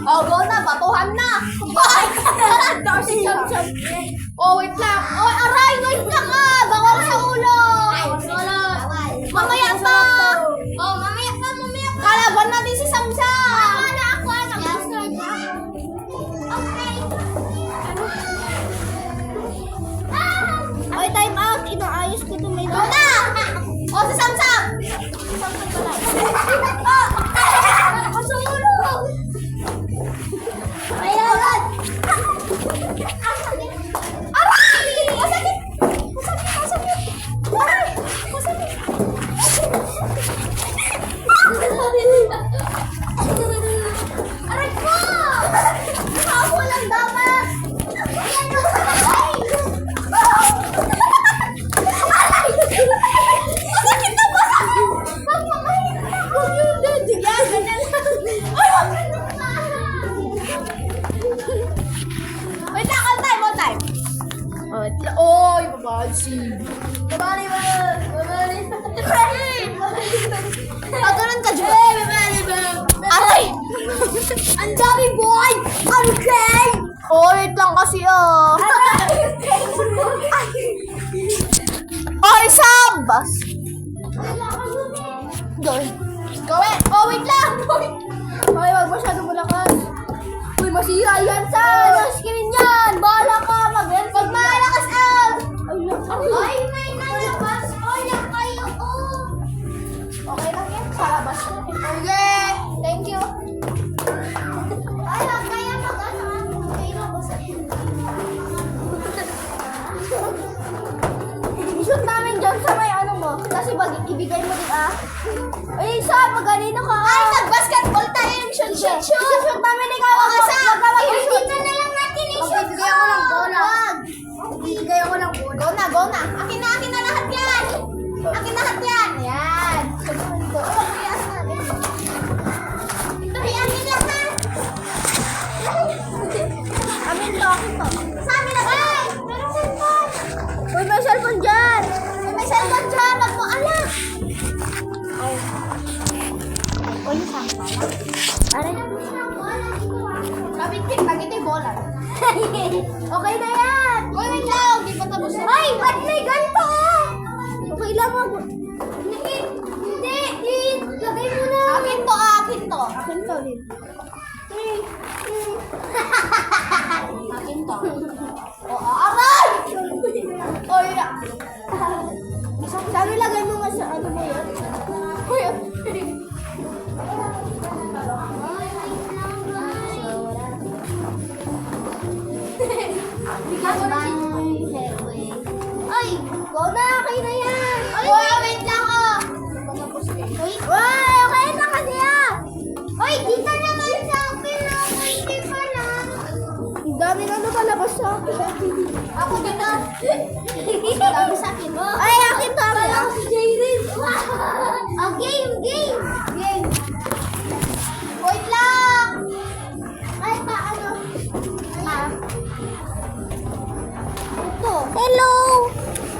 Oh, go na. Batuhan na. Oh, wait lang. Oh, aray, wait lang ah. Bawal sa ulo. Mamaya pa. Oh, mamaya pa. Kalaban natin si Samsa. Okay. Oy, time out. Inaayos ko itong may Go na. Oh, si Samsam. Oh, sa ulo. Ayan. Aray! Masakit! Aray ko! Ako lang dapat! Aray! Masakit na ba? Huwag yung daddy. Yan, ganyan lang. Ay, wag ka na. Wait lang, on time, on time. Oy, babansi. Babali ba? Pagkaroon ka, Joy. Aray! Ang dami, boy! Okay! Oh, wait lang kasi, oh. Oy, sabas! Joy. Gawin! Oh, wait lang! Oy, wag masyadong malakas. Uy, masira yan sa screen yan! Bahala ka! Pag malakas out! Ay, may nalabas! Oh, yan kayo! Okay lang yan. Sa labas ko. Okay! Thank you! Ay, wag kaya mag-ano. Okay lang ba sa i-shoot namin dyan sa may ano mo. Kasi ibigay mo din ah. Ay, sa magalino ka. Ay, nag-basketball tayo yung shoot. I-shoot namin ikaw. Hindi na lang natin i-shoot. Bibigay ako ng bola. Bibigay ako ng bola. Go na, go na. Akin na lahat yan. Akin na lahat yan. Yan. Pagkiyas natin. Ito, amin lang ha. Amin to, akin to. Sa amin na. Ay, meron cellphone. Uy, may cellphone dyan. May cellphone dyan. Wag mo alam. Uy, saan ka na? Aray. Kapit kita, kita yung bola. Okay na yan. Uy, wait lang. Di pa tapos. Ay, ba't may ganito? Okay lang ako. Hindi. Lagay mo na. Akin to. Akin to din. Akin to. Oh, aray! Oy, sabi lagay mo nga sa ano mo yun. Uy, ay, go na, kayo na yan. Uy, wait lang oh. Uy, okay na kasi ah. Uy, dito naman sa akin lang. Hindi pa lang. Ang dami na nakalabas sa akin. Ako din ah. Ang dami sa akin. Ay, akin to. Akin si Jayden. Game. Wait lang. Ay, paano? Ah. Ito. Hello.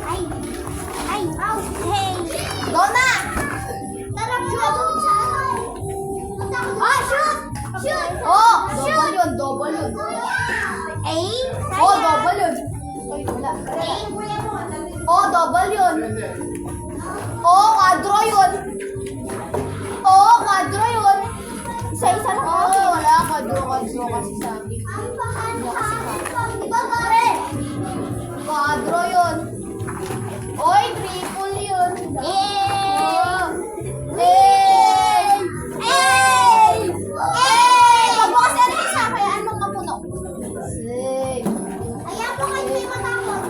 Ay. Hey. Go na. Tara mo na doon sa shoot. Oh, double yun. Oh, double yun. Ay, wala. Oh, double yun. Oh, quadro yun. Isa-isa lang. Oh, wala. Quadro kasi sabi. Quadro yun. Oy, triple yun. Pag mo kasi ano yung sa kayaan mo kapuno. Ayan po kayo may matakot.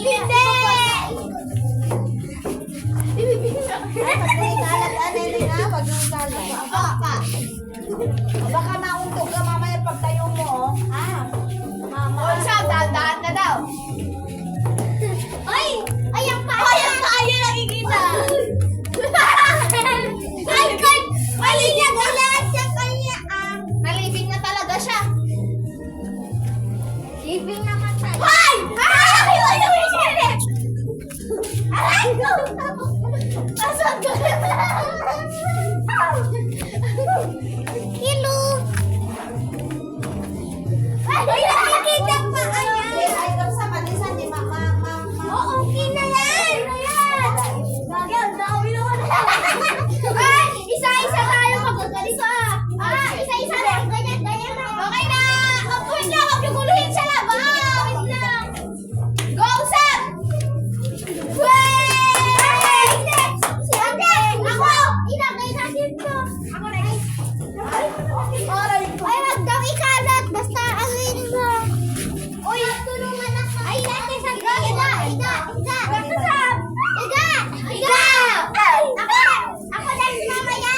Hindi! Baka mauntog ka mamaya pagtayo mo, oh. O, isa, dahan na daw. Ay! Ay, ang paa! Ay, ang paa niya nakikita! Ay! Mali niya! Kailangan siya kanya, Nalibing na talaga siya. Living naman tayo. Ay! Ay! Ay! Ay! Aray ko! Asan ka? Hello! Ay! Nakikita pa! Ay, sa malisan, di Oo, okay na yan! Bagay, ang dami naman. Ay! Isa-isa tayo magagalito isa-isa lang. Ganyan na. Okay na! Wait lang, huwag niyo guluhin sa laba. Wait lang. Go, Sam! Wait! Ako! Ilagay natin to. Ako next. Ay, wag daw ikalat. Basta alin mo. Uy, tulungan ako. Ay, natin sa Iga! Ganto, Sam! Iga! Ako lang mamaya.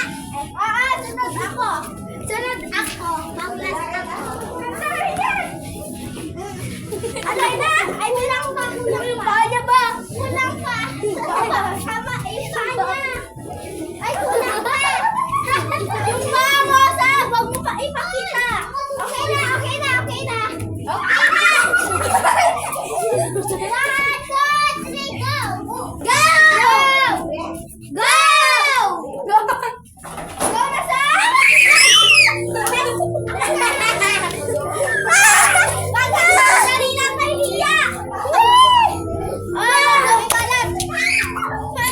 Sunod ako. Maulas ako. Alay na! Ay, kulang pa. Kaya ba? Kulang pa. Sama, isa niya. Ay, kulang pa. Yung paa mo, Sam. Huwag mo pa ipakita. Okay na. One, two, three, go! Go! Go na, Sam! Dali na, Kahiya! Kalat!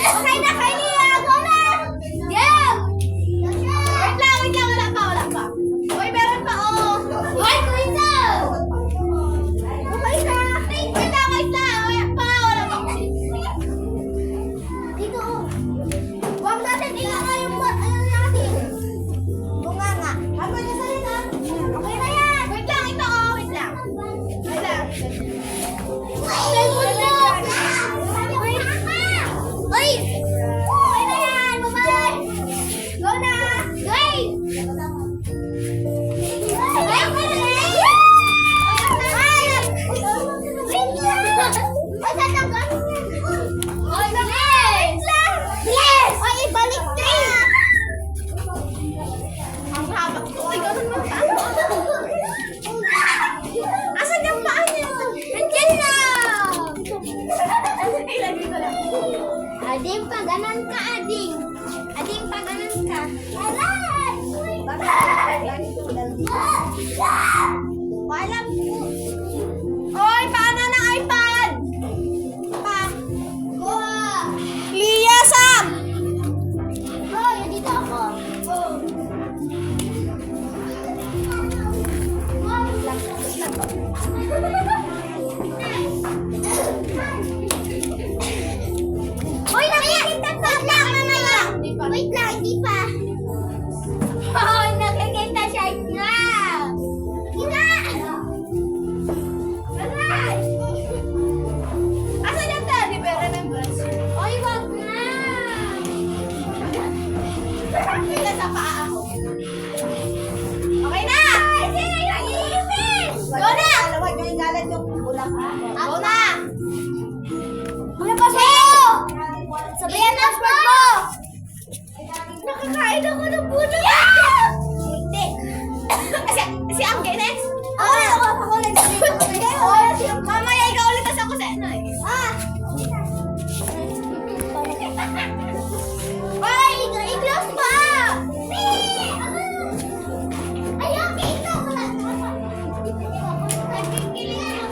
Okay na, Kahiya! Go na! Game! Wait lang, wala pa. Uy, meron pa, oh! Uy, Kuya! Okay na! Wait lang! Wala pa. Dito, oh. Huwag natin ilangay yung natin. Bunganga. Ako niya sa rin, ah. Okay na yan. Wait lang, ito, oh. Wait lang. Uy! Okay na yan. Bye-bye. Go na. Game! Yes! Ay, ibalik din! Ang haba. Uy, ganun mo. Asan yung paa niya? Nandiyan na! Ilagay ko lang. Ading, pa ganon ka, Ading. Ading, pa ganon ka. Aray! Walang po. Oy, paano ng iPad? Lia, Sam! Oy, dito ako. Oy, nakikita pa! Wait lang, hindi pa. Oh, nakikita siya na! Kita! Aray! Asan yung teddy bear? Remembrance? Oy, wag na! Kita sa paa ako. Okay na! Ay, sige, nag-iipin! Go na! Huwag yung galat yung ulang Go na! Ano pa sa'yo? Sabihan ang sport mo! Nakakain ako ng puno! Hindi! Si Angge next? Ako next. Mamaya ikaw ulit kasi ako sa ano eh. Ay! I-close pa! Ay, okay! Ito! Nagkikilit!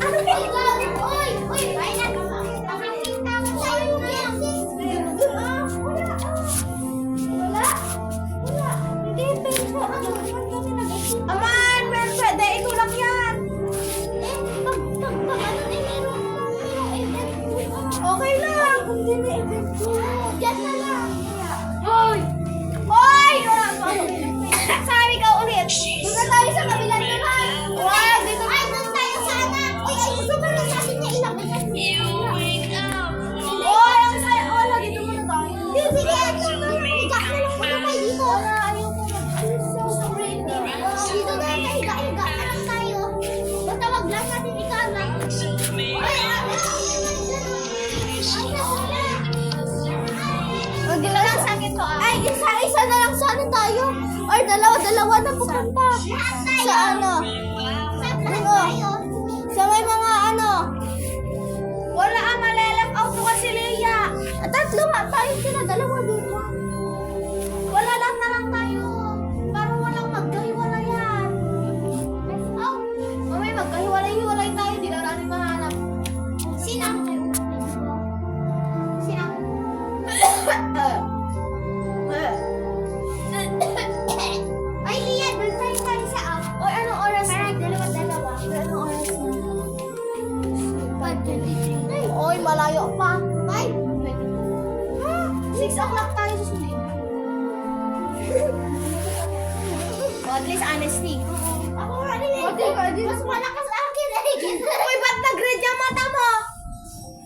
Ano ba ito? Uy! Ay, nakakita ko sa'yo nga! Wala? Hindi, pero Aman! Pwede! Ikaw lang yan! Okay lang! Hindi may event ko. Diyan na lang! Hoy! Hoy! Sabi ka ulit! Doon na tayo sa kabilang naman! Wow! Dito! Ay, doon tayo sana! Ay, gusto mo Oy, ang saya. Wala, dito muna tayo. Sige, higa na lang muna tayo dito. Wala, ayaw ko dito na tayo, higa na lang tayo. Basta wag lang natin ikanan. Wag na lang sa akin to ah. Ay, isa na lang sana tayo. Or dalawa na pupunta. Sa ano? Sa may mga ano. Wala ang malalang auto kasi Leia. Tatlo nga tayo sila, dalawa dito. Wala lang na lang tayo. Para walang magkahiwalayan. Oh, may magkahiwalay tayo. Di na natin mahanap. Sino? Ay, Leia, doon tayo sa up. Oy, anong oras? Parang dalawa. Anong oras na? 5:23. Oy, malayo pa. 5. 6 o'clock tayo susunod. At least honesty. Ako rin eh. Mas malakas akin eh. Uy, ba't nag-red yung mata mo?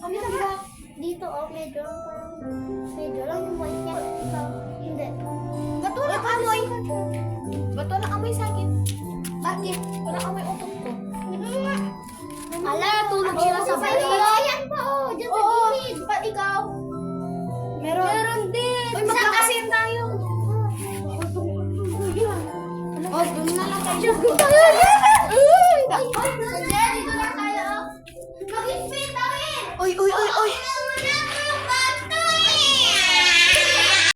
Kami na dito, oh, medyo lang yung white niya. Hindi. Ba't walang amoy? Ba't walang amoy sa akin? Bakit? Walang amoy utot ko. Ala, tulog sila sa bahay. Ayan pa, oh. Diyan sa gilid. Ba't ikaw? Meron din. Uy, magkakasin tayo. Oh, doon na lang tayo. Dito lang tayo. Mag-spin tayo. Uy.